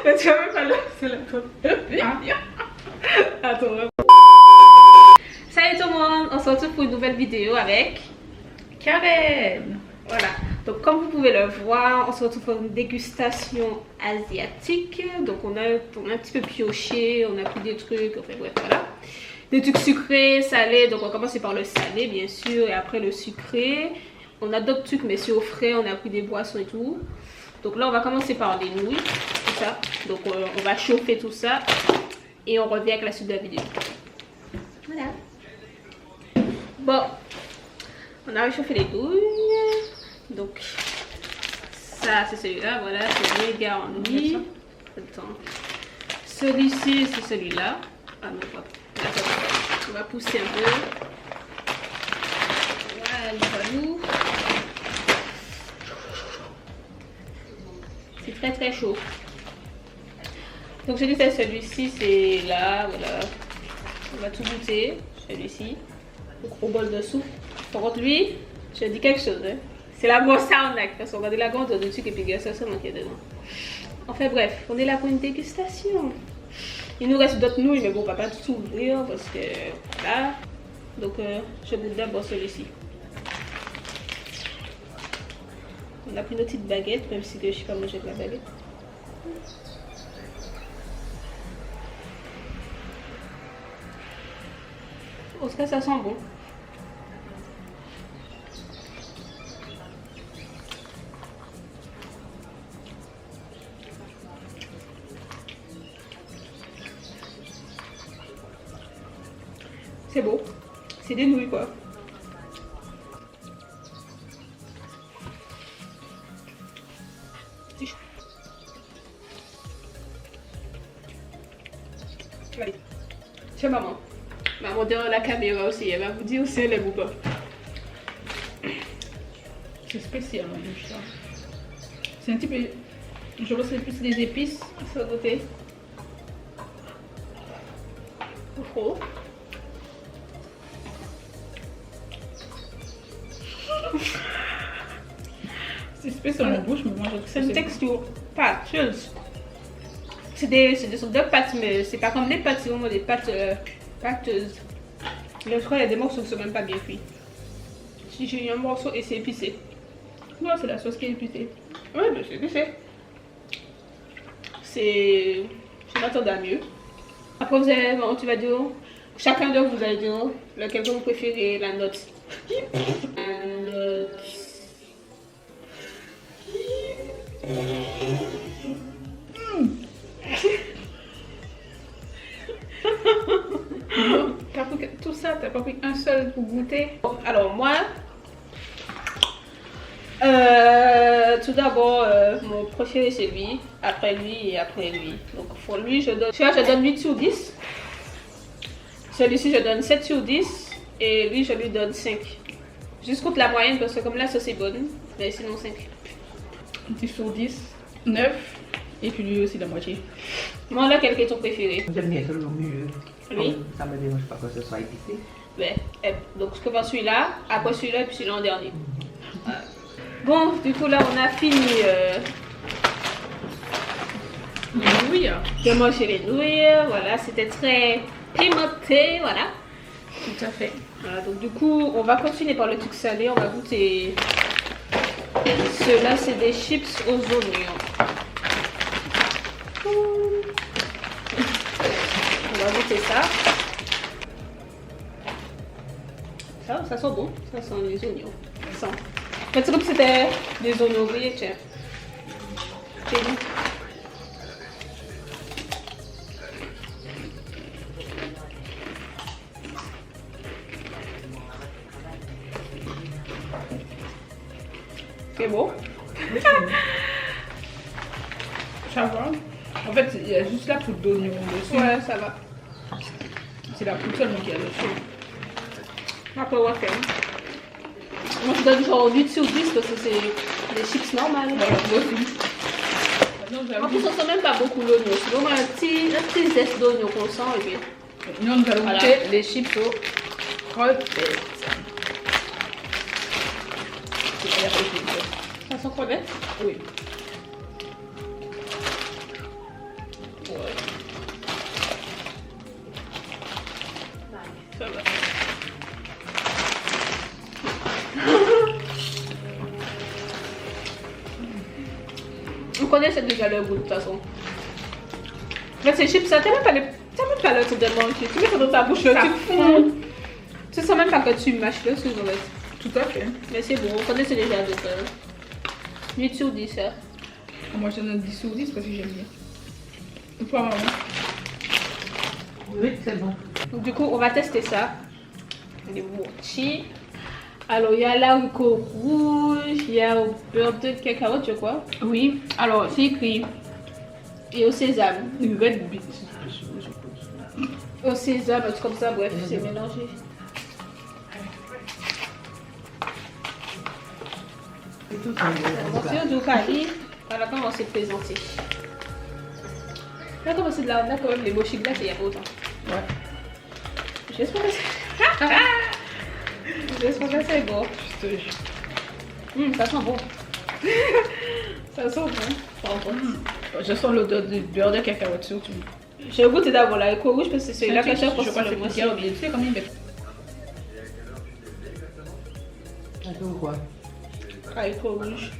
Mais tu vas même pas lancer la première. Attends. Salut tout le monde, on se retrouve pour une nouvelle vidéo avec Karen. Voilà, donc comme vous pouvez le voir, on se retrouve pour une dégustation asiatique. Donc on a un petit peu pioché, on a pris des trucs, enfin bref voilà. Des trucs sucrés, salés, donc on va commencer par le salé bien sûr et après le sucré. On a d'autres trucs mais c'est au frais, on a pris des boissons et tout. Donc là on va commencer par les nouilles, tout ça. Donc on va chauffer tout ça et on revient avec la suite de la vidéo. Voilà. Bon, on a réchauffé les nouilles. Donc ça c'est celui-là, voilà, c'est méga en nuit. Attends. Celui-ci c'est celui-là. Ah non, on va pousser un peu. Voilà, c'est très très chaud. Donc je dis c'est celui-ci, c'est là, voilà. On va tout goûter, celui-ci. Le gros bol de soupe. Par contre lui, je dis quelque chose, hein. C'est la grosse arnaque parce qu'on regarde la grande de trucs et puis ça se manquait dedans. Enfin bref, on est là pour une dégustation. Il nous reste d'autres nouilles, mais bon, on va pas tout ouvrir parce que là. Donc je goûte d'abord celui-ci. On a pris nos petites baguettes, même si je sais pas manger de la baguette. En tout cas, ça sent bon. C'est beau. C'est des nouilles quoi. C'est maman. Maman derrière la caméra aussi, elle va vous dire si elle aime ou pas. C'est spécial en bouche ça. C'est un petit peu. Je pense que c'est plus des épices. Ça goûter. Trop. C'est spécial en bouche, mais moi je trouve que c'est une texture pâteuse. C'est des sortes de pâtes, mais c'est pas comme les pâtes, c'est vraiment des pâtes pâteuses. Mais je crois qu'il y a des morceaux qui sont même pas bien cuits. Si j'ai eu un morceau et c'est épicé. Non, c'est la sauce qui est épicée. Oui, mais c'est épicé. C'est. Je m'attendais à mieux. Après, vous allez, bon, tu vas dire. Chacun de vous allez dire lequel que vous préférez, la note. La note. T'as pris tout ça, t'as pas pris un seul pour goûter. Bon, alors moi, tout d'abord, mon préféré c'est lui, après lui et après lui. Donc pour lui, je donne 8 sur 10. Celui-ci, je donne 7 sur 10. Et lui, je lui donne 5. Juste contre la moyenne parce que comme là, ça c'est bonne. Mais sinon 5. 10 sur 10, 9. Et puis lui aussi la moitié. Moi là, quel est ton préféré? J'aime bien le mieux. Lui? Ça me dérange pas que ce soit épicé. Ouais. Donc je préfère celui-là, après celui-là et puis celui-là en dernier. Bon, du coup là, on a fini Les nouilles. de manger les nouilles. Voilà, c'était très pimenté, voilà. Tout à fait. Voilà, donc du coup, on va continuer par le truc salé. On va goûter. Ceux-là, c'est des chips aux oignons. On va goûter ça. Ça sent bon. Ça sent les oignons. Ça sent. En fait, c'est comme si c'était des oignons grillés, tiens. C'est bon. C'est beau. Ça va. En fait, il y a juste la poudre d'oignon dessus. Ouais, ça va. C'est la poudre seulement qu'il y a dessus. Après, on va faire. Moi, je donne genre 8 sur 10 parce que c'est des chips normales. Voilà, moi aussi. Maintenant, En plus, on sent même pas beaucoup l'oignon. C'est vraiment un petit zeste d'oignon qu'on sent. Et puis... nous, nous allons Voilà. goûter les chips aux crevettes. Ça sent crevette? Oui. On connaissait déjà le goût de toute façon. Mais ces chips, ça, t'as même pas le temps de manger. Tu mets ça dans ta bouche, là, tu fous. Tu sens même pas que tu mâches là, sur le. Tout à fait. Mais c'est bon, on connaissait déjà de ça. 8 sur 10, ça. Moi, je donne 10 sur 10 parce que j'aime bien. Et toi, maman? Oui, c'est bon. Donc, du coup, on va tester ça. Les mochi. Alors, il y a l'haricot rouge, il y a au beurre de cacahuète, je crois. Oui. Alors, c'est écrit Et au sésame. Red Beet. Au sésame, un truc comme ça, bref, c'est mélangé. C'est tout ça. Monsieur Doukali, voilà comment on s'est présenté. Là, comment c'est de la quand même les mochi glaces, il y a pas autant. Ouais. J'espère que c'est. J'espère que c'est bon. Je te jure. Ça sent bon. Ça sent bon. Je sens l'odeur du beurre de cacahuète surtout. J'ai goûté d'abord l'haricot rouge parce que c'est là que je pense que c'est moi aussi. Tu sais combien de Attends, quoi? Haricot rouge.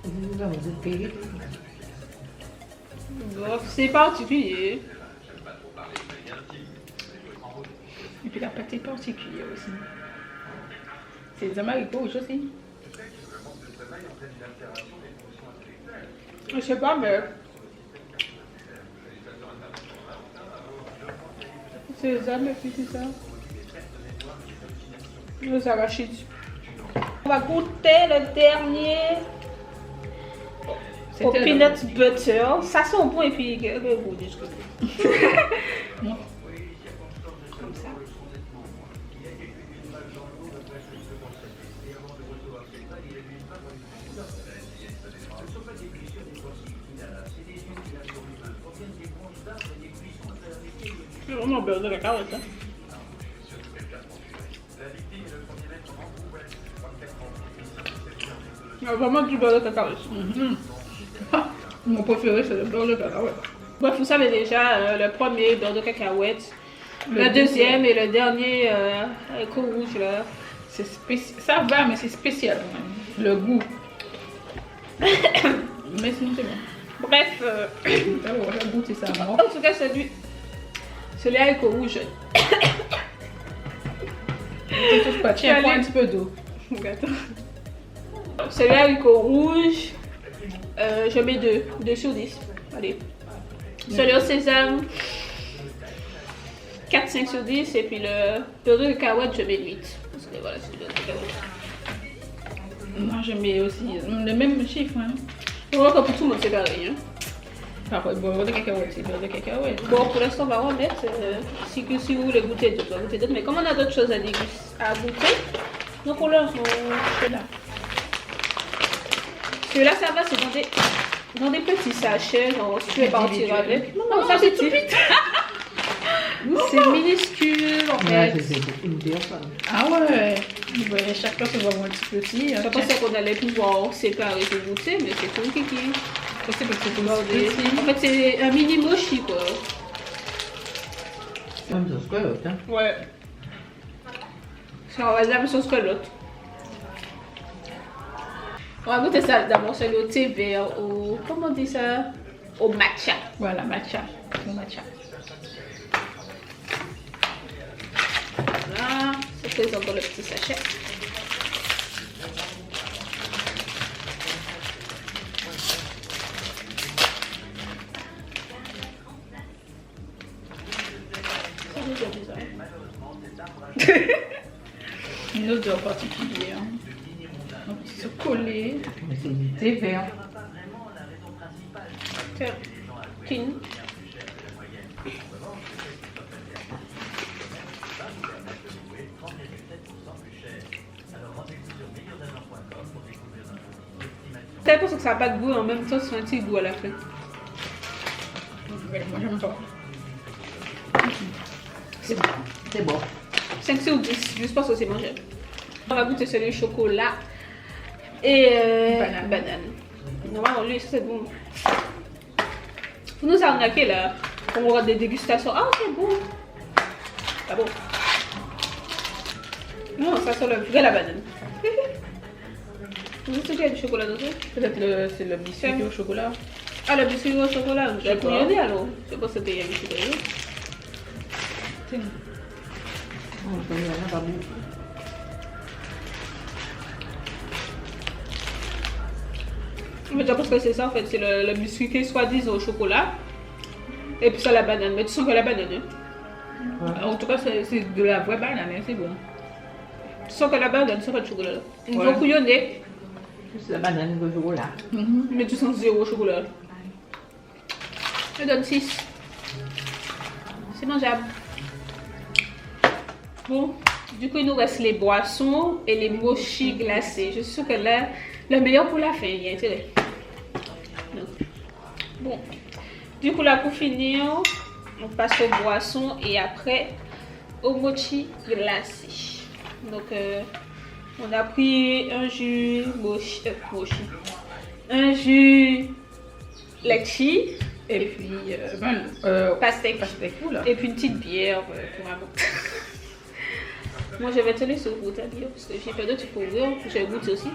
Vous êtes payé. Bof, c'est particulier. Et puis la pâte est particulière aussi. C'est des haricots rouges aussi. Je sais pas, mais. C'est les âmes et puis c'est ça. Les arachides. On va goûter le dernier. Au peanut butter. Ça sent bon et puis le goût du truc. Comme ça. C'est vraiment beurre de cacahuète, hein. Il y a vraiment du beurre de cacahuète. Mon préféré, c'est le beurre de cacahuète. Bref, vous savez déjà, le premier beurre de cacahuète, le deuxième et le dernier haricot rouge là. C'est spécial. Ça va, mais c'est spécial. Le goût. Mais sinon, c'est bon. Bref, Alors, le goût, c'est ça. en tout cas, celui haricot rouge. Ne touche pas. Tiens, prends un petit peu d'eau. Celui haricot rouge, je mets 2 sur 10. Allez. Celui au sésame, 4-5 sur 10. Et puis le beurre de cacahuète, je mets 8. Parce que voilà, c'est le beurre de cacahuète. Moi, je mets aussi le même chiffre. Hein. On voit que pour tout le monde, c'est pareil. Hein. Par contre, beurre de cacahuète, c'est beurre de cacahuète. Bon, pour l'instant, on va remettre. Si vous voulez goûter d'autres, on va goûter d'autres. Mais comme on a d'autres choses à goûter, donc on leur là. Celui-là, ça va, c'est dans des petits sachets. Genre, si tu veux partir avec. Non, ça c'est tout vite. C'est minuscule en Ouais, fait. c'est une personne. Ah ouais. Ouais, chaque personne va avoir un petit petit. Je pensais qu'on allait pouvoir séparer et goûter, mais c'est tout kiki. C'est parce que c'est En fait, c'est un mini mochi quoi. C'est comme ça, c'est l'autre, hein? Ouais. Ça va la même chose que l'autre. On va goûter ça d'abord sur le thé vert au. Comment on dit ça? Au matcha. Voilà, matcha. Le matcha. Voilà. C'est présent dans le petit sachet. C'est déjà bizarre. Une odeur particulière. Un petit chocolat. Mais c'est du thé vert. Tiens. Clean. T'as l'impression que ça n'a pas de goût en même temps, c'est un petit goût à la fin. Ouais, moi j'aime pas. C'est bon. 5 sur 10, juste parce que c'est mangeable. On va goûter celui au chocolat et banane. Normalement, lui, ça c'est bon. Faut nous arnaquer là. On aura des dégustations. Ah, c'est bon. Pas bon. Non, ça sent le vrai la banane. Vous savez qu'il y a du chocolat dedans? Peut-être c'est le biscuit au chocolat. Ah, le biscuit au chocolat, j'ai couillonné alors. Je sais pas si c'était un biscuit au chocolat. Tiens. Je connais rien, pas beaucoup. Mais je pense que c'est ça en fait, c'est le biscuit qui est soi-disant au chocolat. Et puis ça la banane, mais tu sens que la banane. Hein? Ouais. En tout cas, c'est de la vraie banane, hein, c'est bon. Tu sens que la banane, c'est pas de chocolat. Ils Ouais. vont couillonner, Juste la banane de chocolat. mais tu sens zéro chocolat. Je donne 6. C'est mangeable. Bon, du coup il nous reste les boissons et les mochis glacés. Je suis sûre que là, le meilleur pour la fin, il y a intérêt. Donc, bon, du coup là pour finir, on passe aux boissons et après aux mochis glacés. Donc on a pris un jus mochi, un jus litchi. Et puis, Pastèque. pastèque, oula. Et puis une petite bière pour un bout. Moi je vais te laisser goûter la bière parce que j'ai peur de tu peux ouvrir. Je vais goûter aussi.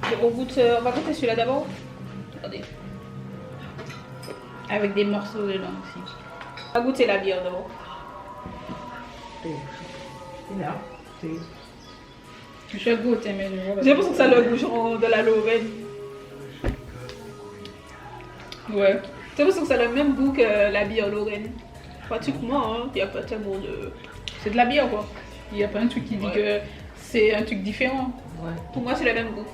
On va goûter celui-là d'abord. Regardez. Avec des morceaux dedans aussi. On va goûter la bière d'abord. C'est là. Je goûte, mais je vois. J'ai l'impression que ça a le goût genre de la Lorraine. Ouais. J'ai l'impression que ça a le même goût que la bière Lorraine. Pratiquement, hein. Il n'y a pas tellement de. C'est de la bière, quoi. Il n'y a pas un truc qui dit que c'est un truc différent. Ouais. Pour moi, c'est le même goût.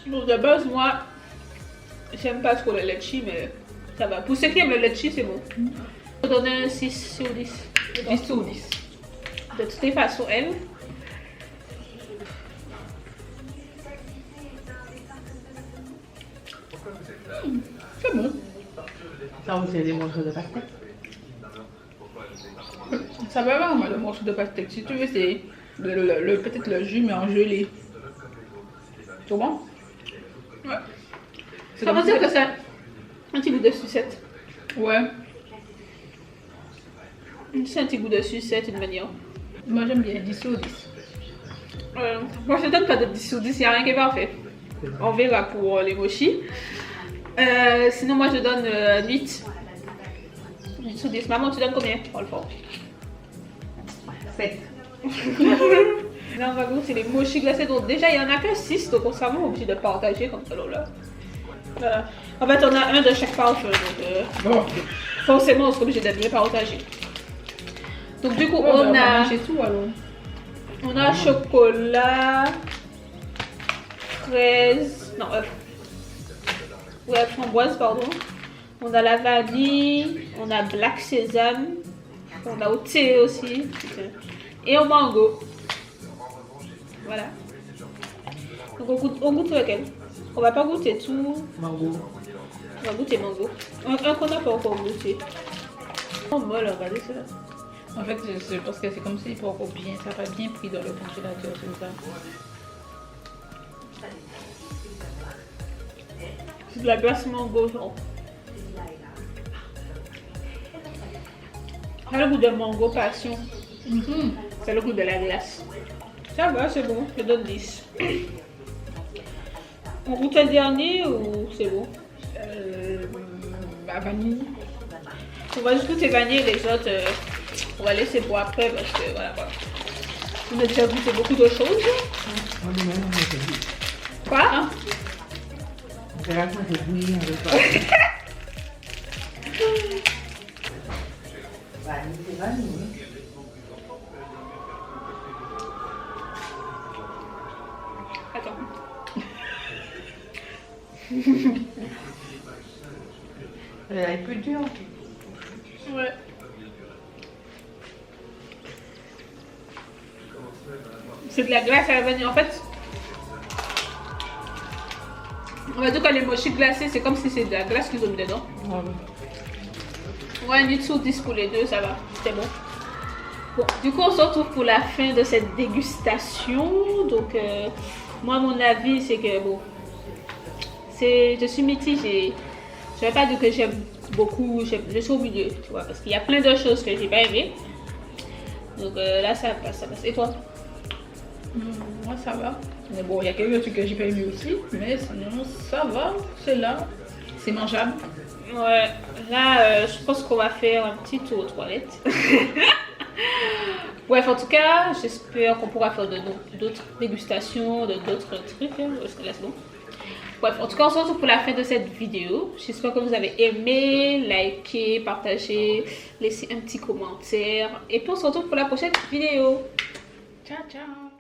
Bon, de base, moi, j'aime pas trop le litchi, mais ça va. Pour ceux qui aiment le litchi, c'est bon. Je vais donner un 6 sur 10. 10 sur 10. De toutes les façons, elle. C'est bon. Ça aussi, c'est des morceaux de pastèque. Ça va vraiment, le morceau de pastèque. Si tu veux, c'est peut-être le jus, mais en gelé. C'est bon? Ouais. C'est Ça comme veut dire si- que c'est un petit goût de sucette. Ouais. C'est un petit goût de sucette, une manière. Moi, j'aime bien 10 sur 10. Moi, je ne donne pas de 10 sur 10, il n'y a rien qui est parfait. On verra pour les mochis. Sinon, moi, je donne 8. 8 sur 10. Maman, tu donnes combien? On le fort. 7. Là, on va goûter les mochis glacés. Donc, déjà, il n'y en a que 6, donc on sera vraiment obligé de partager comme ça. Là. Voilà. En fait, on a un de chaque parfum. Donc, Bon. forcément, on sera obligé de bien partager. Donc, du coup, On a mangé tout alors. on a chocolat, fraise, non, ouais, framboise, pardon. On a la vanille, on a black sésame, on a au thé aussi, et au mango. Voilà. Donc on goûte lequel? On va pas goûter tout, Mango. on va goûter mango. Un qu'on n'a pas encore goûté. Oh molle, regardez ça. En fait, je pense que c'est comme si pour bien, ça va bien pris dans le congélateur, comme ça. C'est de la glace mango, genre. Ça a le goût de mango passion. C'est le goût de la glace. Ça va, c'est bon, je donne 10. On goûte le dernier ou c'est bon? La vanille. On va juste goûter vanille, les autres, on va laisser pour après parce que voilà. On a déjà goûté beaucoup de choses. On est même, on est dit. Quoi? On verra qu'on fait bouillir avec toi. Vanille, c'est vanille. Attends. Elle est plus dure. Ouais. C'est de la glace à la vanille. En fait, on va dire que les mochis glacés, c'est comme si c'est de la glace qu'ils ont mis dedans. Ouais, 8 sur 10 pour les deux, ça va. C'est bon. Bon, du coup, on se retrouve pour la fin de cette dégustation. Donc, moi, mon avis, c'est que bon, je suis mitigée. Je vais pas dire que j'aime beaucoup, je suis au milieu, tu vois, parce qu'il y a plein de choses que j'ai pas aimé. Donc là, ça passe. Et toi? Moi, ça va. Mais bon, il y a quelques trucs que j'ai pas aimé aussi, mais sinon, ça va. C'est là. C'est mangeable. Ouais, là, je pense qu'on va faire un petit tour aux toilettes. Bref, en tout cas, j'espère qu'on pourra faire d'autres dégustations, d'autres trucs. Hein, parce que là, c'est bon. Bref, en tout cas, on se retrouve pour la fin de cette vidéo. J'espère que vous avez aimé, liké, partagé, laissé un petit commentaire. Et puis, on se retrouve pour la prochaine vidéo. Ciao, ciao.